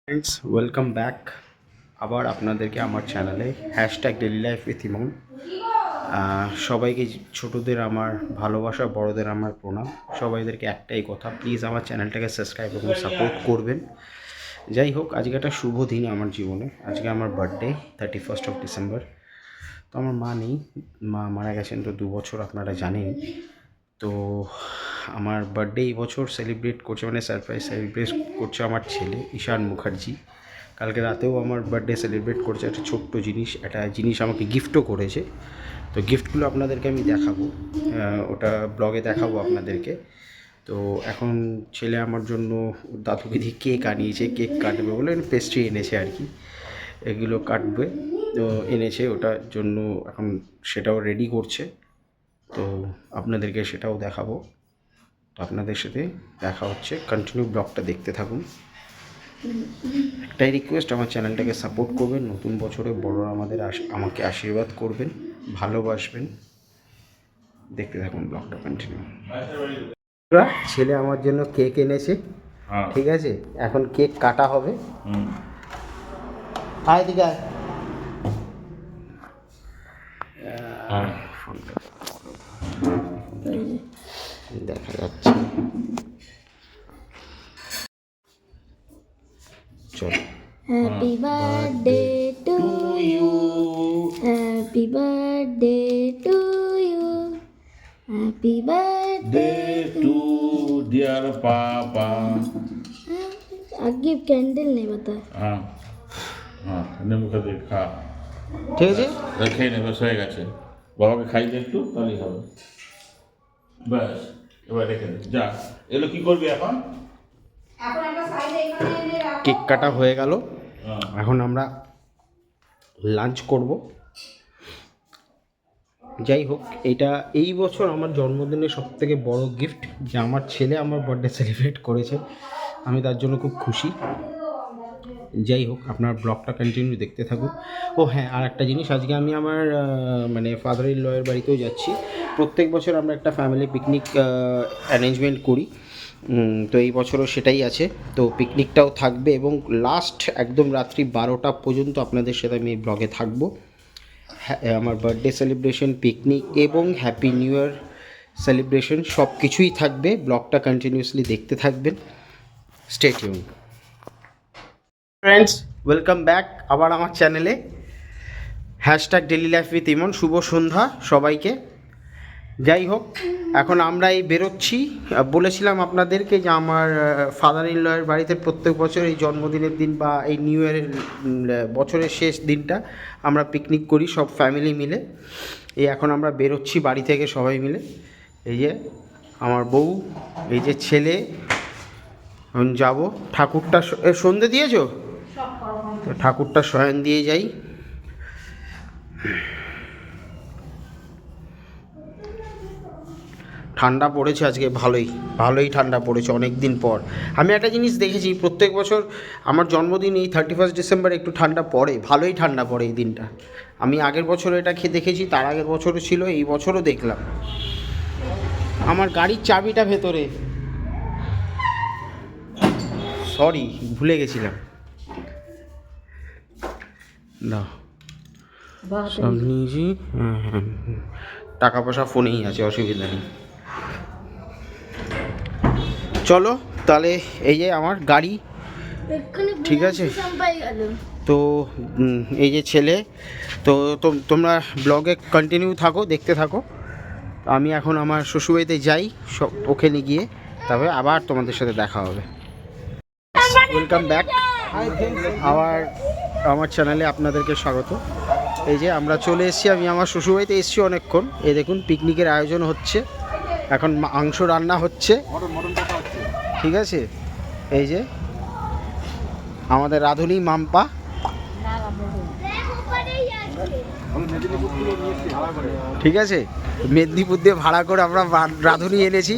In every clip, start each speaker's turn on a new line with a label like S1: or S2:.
S1: Friends welcome back আবার আপনাদেরকে আমার চ্যানেলে হ্যাশট্যাগ ডেলি লাইফ উইথ ইমন। সবাইকে ছোটদের আমার ভালোবাসা, বড়দের আমার প্রণাম। সবাইদেরকে একটাই কথা, প্লিজ আমার চ্যানেলটাকে সাবস্ক্রাইব এবং সাপোর্ট করবেন। যাই হোক, আজকে একটা শুভ দিন আমার জীবনে। আজকে আমার বার্থডে 31st ডিসেম্বর। তো আমার মা নেই, মা মারা গেছেন তো 2 বছর, আপনারা জানেন। তো আমার বার্থডে এই বছর সেলিব্রেট করছে, মানে সারপ্রাইজ সেলিব্রেট করছে আমার ছেলে ঈশান মুখার্জি। কালকে রাতেও আমার বার্থডে সেলিব্রেট করছে। একটা ছোট্ট জিনিস, একটা জিনিস আমাকে গিফটও করেছে। তো গিফটগুলো আপনাদেরকে আমি দেখাবো, ওটা ব্লগে দেখাবো আপনাদেরকে। তো এখন ছেলে আমার জন্য দাদুকে দিয়ে কেক আনিয়েছে, কেক কাটবে বলে পেস্ট্রি এনেছে আর কি, এগুলো কাটবে। তো এনেছে, ওটার জন্য এখন সেটাও রেডি করছে। তো আপনাদেরকে সেটাও দেখাবো। তো আপনাদের সাথে দেখা হচ্ছে, কন্টিনিউ ব্লগটা দেখতে থাকুন। একটাই রিকোয়েস্ট, আমার চ্যানেলটাকে সাপোর্ট করবেন। নতুন বছরে বড়রা আমাকে আশীর্বাদ করবেন, ভালোবাসবেন। দেখতে থাকুন ব্লগটা কন্টিনিউ। ছেলে আমার জন্য কেক এনেছে, ঠিক আছে? এখন কেক কাটা হবে। আয় দিকে আয়। দেখা যাচ্ছে, চলো।
S2: Happy birthday to you. Happy birthday to you. Happy birthday
S3: to dear Papa.
S2: आगे कैंडल नहीं बता।
S3: हाँ हाँ मुখে দিয়ে খা।
S1: ঠিক আছে,
S3: রেখে নে, বস হয়ে গেছে। বাবাকে খাইতে একটু, তাহলেই হবে। ব্যাস, এবার রেখে দে। যা, এগুলো কি করবি এখন?
S1: কেক কাটা হয়ে গেল, এখন আমরা লাঞ্চ করব। যাই হোক, এটা এই বছর আমার জন্মদিনের সবথেকে বড় গিফট, যে আমার ছেলে আমার বার্থডে সেলিব্রেট করেছে। আমি তার জন্য খুব খুশি। যাই হোক, আপনার ব্লগটা কন্টিনিউ দেখতে থাকুন। ও হ্যাঁ, আর একটা জিনিস, আজকে আমি আমার মানে ফাদার ইন লয়ের বাড়িতেও যাচ্ছি। প্রত্যেক বছর আমরা একটা ফ্যামিলি পিকনিক অ্যারেঞ্জমেন্ট করি, তো এই বছরও সেটাই আছে। তো পিকনিকটাও থাকবে এবং লাস্ট একদম রাত্রি 12টা পর্যন্ত আপনাদের সাথে আমি এই ব্লগে থাকবো। আমার বার্থডে সেলিব্রেশন, পিকনিক এবং হ্যাপি নিউ ইয়ার সেলিব্রেশন সব কিছুই থাকবে। ব্লগটা কন্টিনিউয়াসলি দেখতে থাকবেন। Stay tune. Friends welcome back আবার আমার চ্যানেলে হ্যাশট্যাগ ডেলি লাইফ উইথ ইমন। শুভ সন্ধ্যা সবাইকে। যাই হোক, এখন আমরা এই বেরোচ্ছি। বলেছিলাম আপনাদেরকে যে আমার ফাদার ইন লয়ের বাড়িতে প্রত্যেক বছর এই জন্মদিনের দিন বা এই নিউ ইয়ারের বছরের শেষ দিনটা আমরা পিকনিক করি সব ফ্যামিলি মিলে। এই এখন আমরা বেরোচ্ছি বাড়ি থেকে সবাই মিলে। এই যে আমার বউ, এই যে ছেলে, এখন যাবো। ঠাকুরটা সন্ধে দিয়েছো? তো ঠাকুরটা শয়ন দিয়ে যাই। ঠান্ডা পড়েছে আজকে, ভালোই ঠান্ডা পড়েছে অনেক দিন পর। আমি একটা জিনিস দেখেছি, প্রত্যেক বছর আমার জন্মদিন এই 31 ডিসেম্বর একটু ঠান্ডা পড়ে, ভালোই ঠান্ডা পড়ে এই দিনটা। আমি আগের বছর এটা দেখেছি, তার আগের বছরও ছিল, এই বছরও দেখলাম। আমার গাড়ির চাবিটা ভেতরে, সরি ভুলে গেছিলাম। না সব নিয়েছি, হ্যাঁ, টাকা পয়সা ফোনেই আছে, অসুবিধা নেই। চলো তাহলে, এই যে আমার গাড়ি, ঠিক আছে? তো এই যে ছেলে, তো তোমরা ব্লগে কন্টিনিউ থাকো, দেখতে থাকো। আমি এখন আমার শ্বশুরবাড়িতে যাই, সব ওখানে গিয়ে তবে আবার তোমাদের সাথে দেখা হবে। ওয়েলকাম ব্যাক আমার চ্যানেলে আপনাদেরকে স্বাগত। এই যে আমরা চলে এসেছি, আমি আমার শ্বশুরবাড়িতে এসেছি অনেকক্ষণ। এই দেখুন পিকনিকের আয়োজন হচ্ছে, এখন মাংস রান্না হচ্ছে, ঠিক আছে? এই যে আমাদের রাঁধুনি মাম্পা, ঠিক আছে? মেদিনীপুর দিয়ে ভাড়া করে আমরা রাঁধুনি এনেছি।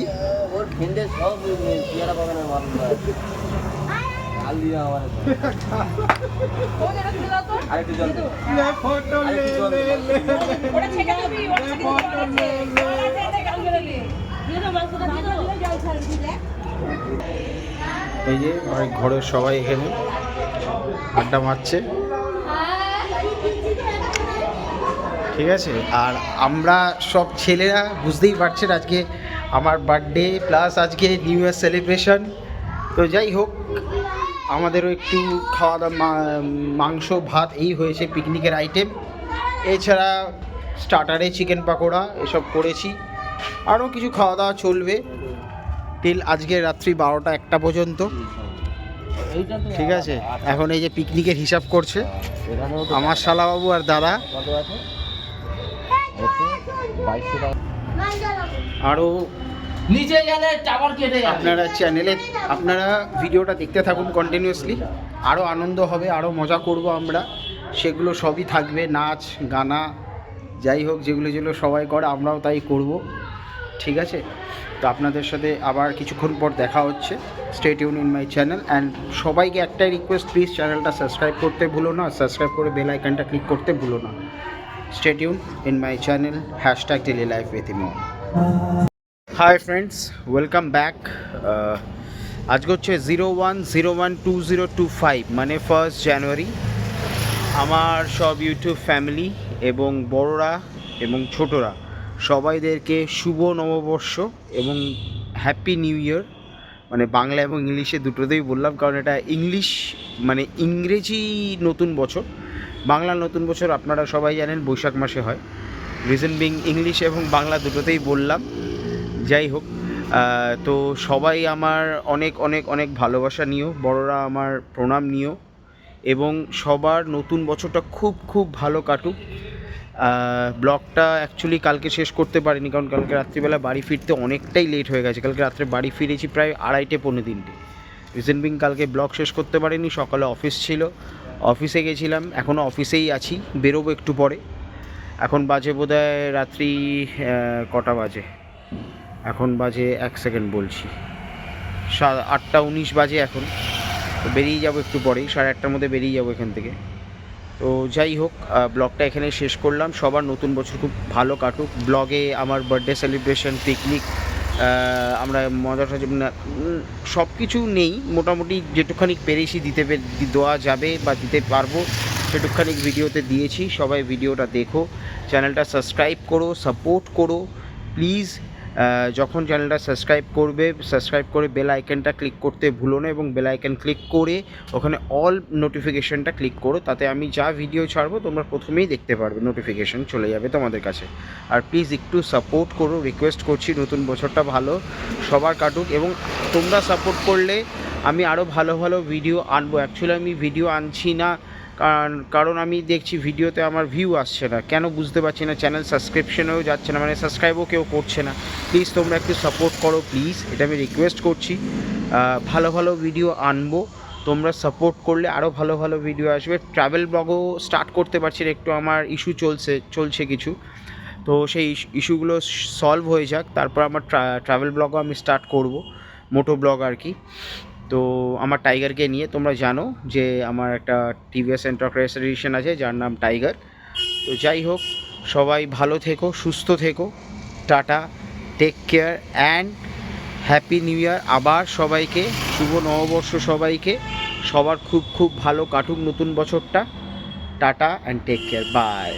S1: এই যে ঘরের সবাই এখানে, আড্ডা মারছে, ঠিক আছে। আর আমরা সব ছেলেরা বুঝতেই পারছেন আজকে আমার বার্থডে প্লাস আজকে নিউ ইয়ার সেলিব্রেশন। তো যাই হোক, আমাদেরও একটু খাওয়া দাওয়া, মাংস ভাত এই হয়েছে পিকনিকের আইটেম। এছাড়া স্টার্টারে চিকেন পাকোড়া এসব করেছি, আরও কিছু খাওয়া দাওয়া চলবে টিল আজকে রাত্রি 12টা-1টা পর্যন্ত, ঠিক আছে। এখন এই যে পিকনিকের হিসাব করছে আমার শালাবাবু আর দাদা। আরও
S3: নিচে গেলে টাওয়ার কেটে যাবে।
S1: আপনারা ভিডিওটা দেখতে থাকুন কন্টিনিউয়াসলি, আরও আনন্দ হবে, আরও মজা করব আমরা, সেগুলো সবই থাকবে, নাচ গানা যাই হোক, যেগুলো সবাই করে আমরাও তাই করব, ঠিক আছে। তো আপনাদের সাথে আবার কিছুক্ষণ পর দেখা হচ্ছে। Stay tune in my channel and সবাইকে একটাই রিকোয়েস্ট, প্লিজ চ্যানেলটা সাবস্ক্রাইব করতে ভুলো না, সাবস্ক্রাইব করে বেল আইকনটা ক্লিক করতে ভুলো না। Stay tune in my channel #daily life with Imon. Hi friends, welcome back. আজকে হচ্ছে 01/01/2025 মানে 1st জানুয়ারি। আমার সব ইউটিউব ফ্যামিলি এবং বড়রা এবং ছোটরা সবাইদেরকে শুভ নববর্ষ এবং হ্যাপি নিউ ইয়ার। মানে বাংলা এবং ইংলিশে দুটোতেই বললাম, কারণ এটা মানে ইংরেজি নতুন বছর। বাংলা নতুন বছর আপনারা সবাই জানেন বৈশাখ মাসে হয়। রিজন বিং ইংলিশ এবং বাংলা দুটোতেই বললাম। যাই হোক, তো সবাই আমার অনেক অনেক অনেক ভালোবাসা নিও, বড়রা আমার প্রণাম নিও এবং সবার নতুন বছরটা খুব খুব ভালো কাটুক। ব্লগটা অ্যাকচুয়ালি কালকে শেষ করতে পারিনি, কারণ কালকে রাত্রিবেলা বাড়ি ফিরতে অনেকটাই লেট হয়ে গেছে। কালকে রাত্রে বাড়ি ফিরেছি প্রায় 2:30-3:00। রিজন বিং কালকে ব্লগ শেষ করতে পারিনি, সকালে অফিস ছিল, অফিসে গেছিলাম, এখনও অফিসেই আছি, বেরোবো একটু পরে। এখন বাজে বোধহয় রাত্রি কটা বাজে, এখন বাজে 1 সেকেন্ড বলছি, 8টা 19 বাজে এখন। তো বেরিয়ে যাবো একটু পরেই, 8:30টার মধ্যে বেরিয়ে যাবো এখান থেকে। তো যাই হোক, ব্লগটা এখানে শেষ করলাম। সবার নতুন বছর খুব ভালো কাটুক। ব্লগে আমার বার্থডে সেলিব্রেশন, পিকনিক, আমরা মজাটা সব কিছু নেই, মোটামুটি যেটুকখানি পেরেছি দেওয়া যাবে বা দিতে পারবো সেটুকখানি ভিডিওতে দিয়েছি। সবাই ভিডিওটা দেখো, চ্যানেলটা সাবস্ক্রাইব করো, সাপোর্ট করো প্লিজ। যখন চ্যানেলটা সাবস্ক্রাইব করে বেল আইকনটা ক্লিক করতে ভুলো না, এবং বেল আইকন ক্লিক করে ওখানে অল নোটিফিকেশানটা ক্লিক করো, তাতে আমি যা ভিডিও ছাড়বো তোমরা প্রথমেই দেখতে পারবে, নোটিফিকেশান চলে যাবে তোমাদের কাছে। আর প্লিজ একটু সাপোর্ট করো, রিকোয়েস্ট করছি, নতুন বছরটা ভালো সবার কাটুক। এবং তোমরা সাপোর্ট করলে আমি আরও ভালো ভালো ভিডিও আনবো। অ্যাকচুয়ালি আমি ভিডিও আনছি না কারণ আমি দেখছি ভিডিওতে আমার ভিউ আসছে না, কেন বুঝতে পারছি না। চ্যানেল সাবস্ক্রিপশনেও যাচ্ছে না, মানে সাবস্ক্রাইবও কেউ করছে না। প্লিজ তোমরা একটু সাপোর্ট করো প্লিজ, এটা আমি রিকোয়েস্ট করছি। ভালো ভালো ভিডিও আনবো, তোমরা সাপোর্ট করলে আরও ভালো ভালো ভিডিও আসবে। ট্রাভেল ব্লগও স্টার্ট করতে পারছি না, একটু আমার ইস্যু চলছে কিছু, তো সেই ইস্যুগুলো সলভ হয়ে যাক, তারপর আমার ট্রাভেল ব্লগও আমি স্টার্ট করব, মোটো ব্লগ আর কি। তো আমার টাইগারকে নিয়ে, তোমরা জানো যে আমার একটা টিভিএস এন্টারপ্রাইজ এডিশন আছে যার নাম টাইগার। তো যাই হোক, সবাই ভালো থেকো, সুস্থ থেকো, tata, take care and happy new year. আবার সবাইকে শুভ নববর্ষ, সবাইকে সবার খুব খুব ভালো কাটুক নতুন বছরটা। Tata and take care, by.